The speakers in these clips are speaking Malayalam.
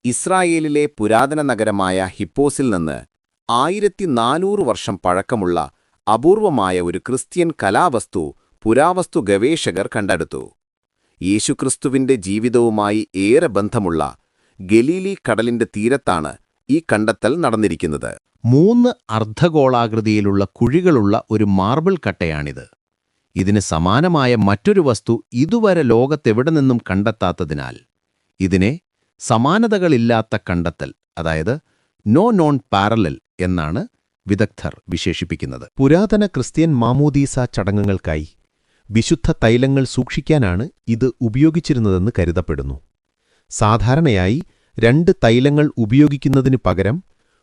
ഇസ്രായേലിലെ പുരാതന നഗരമായ ഹിപ്പോസിൽ നിന്ന് 1400 വർഷം പഴക്കമുള്ള അപൂർവമായ ഒരു ക്രിസ്ത്യൻ കലാവസ്തു പുരാവസ്തു ഗവേഷകർ കണ്ടെടുത്തു. യേശുക്രിസ്തുവിന്റെ ജീവിതവുമായി ഏറെ ബന്ധമുള്ള ഗലീലി കടലിന്റെ തീരത്താണ് ഈ കണ്ടെത്തൽ നടന്നിരിക്കുന്നത്. 3 അർദ്ധഗോളാകൃതിയിലുള്ള കുഴികളുള്ള ഒരു മാർബിൾ കട്ടയാണിത്. ഇതിന് സമാനമായ മറ്റൊരു വസ്തു ഇതുവരെ ലോകത്തെവിടെ നിന്നും കണ്ടെത്താത്തതിനാൽ ഇതിനെ സമാനതകളില്ലാത്ത കണ്ടെത്തൽ, അതായത് നോ നോൺ പാരലൽ എന്നാണ് വിദഗ്ധർ വിശേഷിപ്പിക്കുന്നത്. പുരാതന ക്രിസ്ത്യൻ മാമോദീസ ചടങ്ങുകൾക്കായി വിശുദ്ധ തൈലങ്ങൾ സൂക്ഷിക്കാനാണ് ഇത് ഉപയോഗിച്ചിരുന്നതെന്ന് കരുതപ്പെടുന്നു. സാധാരണയായി 2 തൈലങ്ങൾ ഉപയോഗിക്കുന്നതിന് പകരം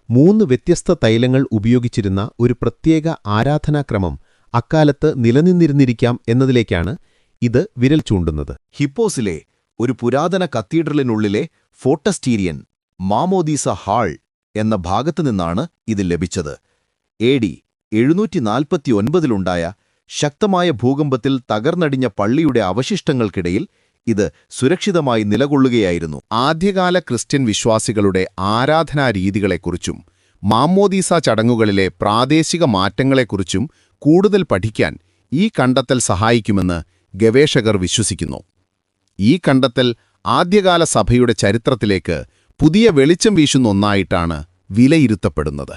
3 വ്യത്യസ്ത തൈലങ്ങൾ ഉപയോഗിച്ചിരുന്ന ഒരു പ്രത്യേക ആരാധനാക്രമം അക്കാലത്ത് നിലനിന്നിരുന്നിരിക്കാം എന്നതിലേക്കാണ് ഇത് വിരൽ ചൂണ്ടുന്നത്. ഹിപ്പോസിലെ ഒരു പുരാതന കത്തീഡ്രലിനുള്ളിലെ ഫോട്ടസ്റ്റീരിയൻ മാമോദീസ ഹാൾ എന്ന ഭാഗത്തുനിന്നാണ് ഇത് ലഭിച്ചത്. AD 749-ലുണ്ടായ ശക്തമായ ഭൂകമ്പത്തിൽ തകർന്നടിഞ്ഞ പള്ളിയുടെ അവശിഷ്ടങ്ങൾക്കിടയിൽ ഇത് സുരക്ഷിതമായി നിലകൊള്ളുകയായിരുന്നു. ആദ്യകാല ക്രിസ്ത്യൻ വിശ്വാസികളുടെ ആരാധനാരീതികളെക്കുറിച്ചും മാമ്മോദീസ ചടങ്ങുകളിലെ പ്രാദേശിക മാറ്റങ്ങളെക്കുറിച്ചും കൂടുതൽ പഠിക്കാൻ ഈ കണ്ടെത്തൽ സഹായിക്കുമെന്ന് ഗവേഷകർ വിശ്വസിക്കുന്നു. ഈ കണ്ടെത്തൽ ആദ്യകാല സഭയുടെ ചരിത്രത്തിലേക്ക് പുതിയ വെളിച്ചം വീശുന്ന ഒന്നായിട്ടാണ് വിലയിരുത്തപ്പെടുന്നത്.